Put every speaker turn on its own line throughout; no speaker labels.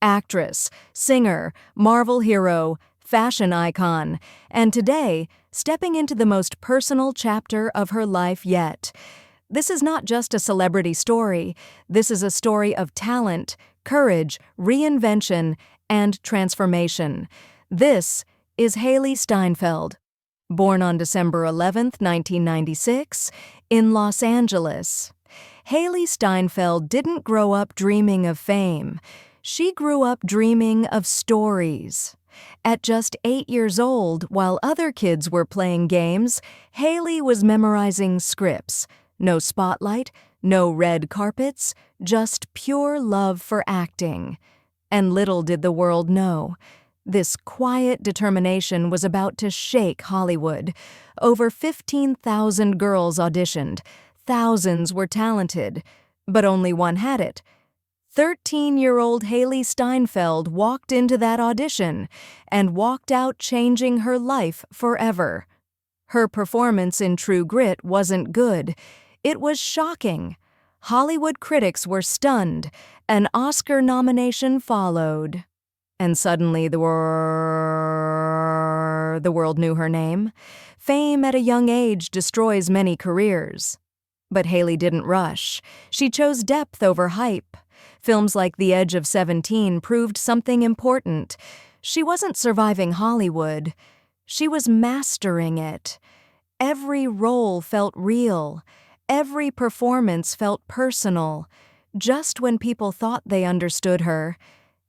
actress, singer, Marvel hero, fashion icon, and today, stepping into the most personal chapter of her life yet. This is not just a celebrity story. This is a story of talent, courage, reinvention, and transformation. This is Hailee Steinfeld. Born on December 11, 1996, in Los Angeles. Hailee Steinfeld didn't grow up dreaming of fame. She grew up dreaming of stories. At just 8 years old, while other kids were playing games, Hailee was memorizing scripts. No spotlight, no red carpets, just pure love for acting. And little did the world know, this quiet determination was about to shake Hollywood. Over 15,000 girls auditioned. Thousands were talented, but only one had it. 13-year-old Hailee Steinfeld walked into that audition and walked out changing her life forever. Her performance in True Grit wasn't good. It was shocking. Hollywood critics were stunned. An Oscar nomination followed. And suddenly the world knew her name. Fame at a young age destroys many careers. But Hailee didn't rush. She chose depth over hype. Films like The Edge of 17 proved something important. She wasn't surviving Hollywood. She was mastering it. Every role felt real. Every performance felt personal. Just when people thought they understood her,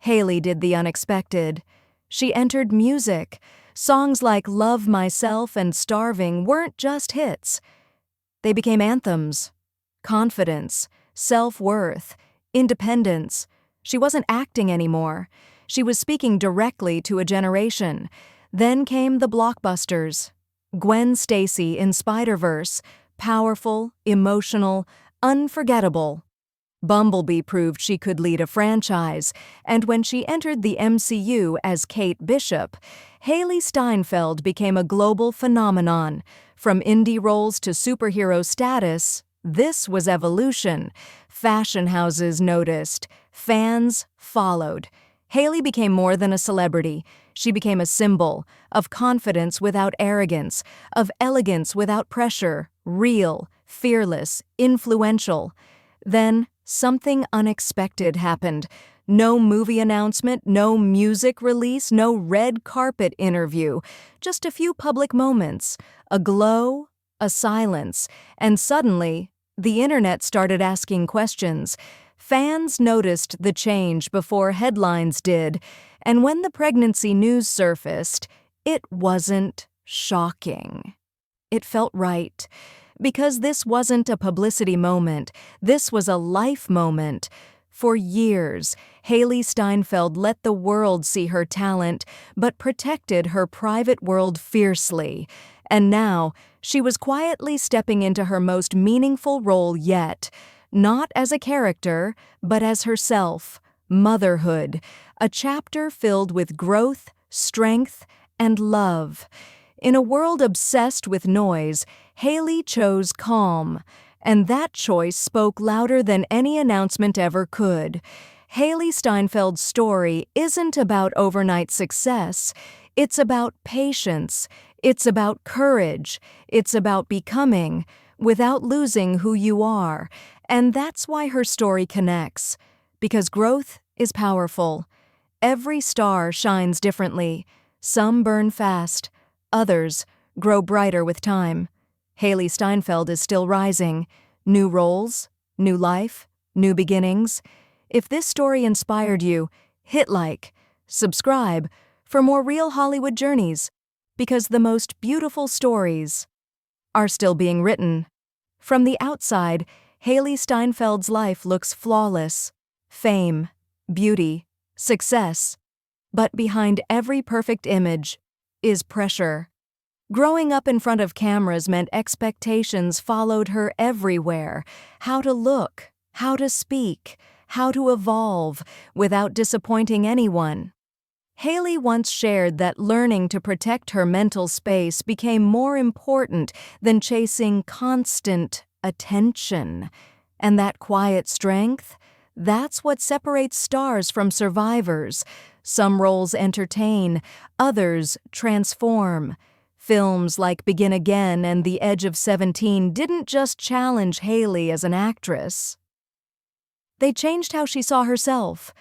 Hailee did the unexpected. She entered music. Songs like Love Myself and Starving weren't just hits. They became anthems. Confidence, self-worth, independence. She wasn't acting anymore. She was speaking directly to a generation. Then came the blockbusters. Gwen Stacy in Spider-Verse, powerful, emotional, unforgettable. Bumblebee proved she could lead a franchise, and when she entered the MCU as Kate Bishop, Hailee Steinfeld became a global phenomenon. From indie roles to superhero status, this was evolution. Fashion houses noticed. Fans followed. Hailee became more than a celebrity. She became a symbol of confidence without arrogance, of elegance without pressure, real, fearless, influential. Then, something unexpected happened. No movie announcement, no music release, no red carpet interview. Just a few public moments, a glow, a silence, and suddenly, the internet started asking questions. Fans noticed the change before headlines did, and when the pregnancy news surfaced, it wasn't shocking. It felt right. Because this wasn't a publicity moment, this was a life moment. For years, Hailee Steinfeld let the world see her talent, but protected her private world fiercely. And now, she was quietly stepping into her most meaningful role yet, not as a character, but as herself, motherhood, a chapter filled with growth, strength, and love. In a world obsessed with noise, Hailee chose calm, and that choice spoke louder than any announcement ever could. Hailee Steinfeld's story isn't about overnight success. It's about patience. It's about courage. It's about becoming, without losing who you are. And that's why her story connects. Because growth is powerful. Every star shines differently. Some burn fast. Others grow brighter with time. Hailee Steinfeld is still rising. New roles, new life, new beginnings. If this story inspired you, hit like, subscribe for more real Hollywood journeys, because the most beautiful stories are still being written. From the outside, Hailee Steinfeld's life looks flawless. Fame, beauty, success. But behind every perfect image is pressure. Growing up in front of cameras meant expectations followed her everywhere. How to look, how to speak, how to evolve without disappointing anyone. Hailee once shared that learning to protect her mental space became more important than chasing constant attention. And that quiet strength, That's what separates stars from survivors. Some roles entertain, others transform. Films like Begin Again and The Edge of 17 didn't just challenge Hailee as an actress. They changed how she saw herself.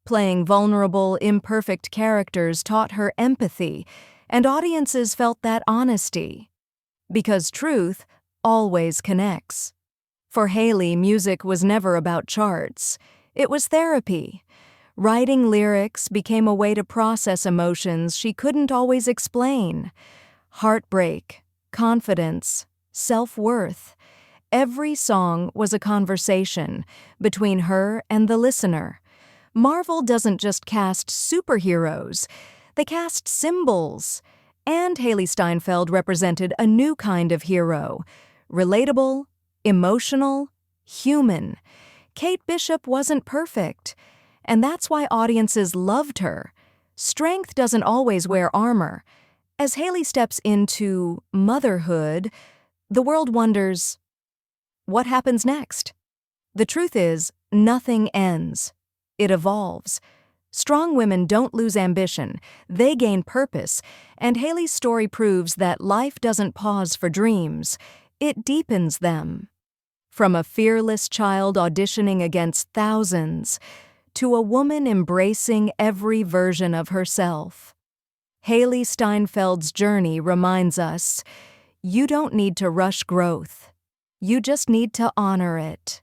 Playing vulnerable, imperfect characters taught her empathy, and audiences felt that honesty. Because truth always connects. For Hailee, music was never about charts. It was therapy. Writing lyrics became a way to process emotions she couldn't always explain. Heartbreak, confidence, self-worth. Every song was a conversation between her and the listener. Marvel doesn't just cast superheroes, they cast symbols. And Hailee Steinfeld represented a new kind of hero. Relatable, emotional, human. Kate Bishop wasn't perfect, and that's why audiences loved her. Strength doesn't always wear armor. As Hailee steps into motherhood, the world wonders, what happens next? The truth is, nothing ends. It evolves. Strong women don't lose ambition, they gain purpose, and Hailee's story proves that life doesn't pause for dreams, it deepens them. From a fearless child auditioning against thousands, to a woman embracing every version of herself. Hailee Steinfeld's journey reminds us, you don't need to rush growth. You just need to honor it.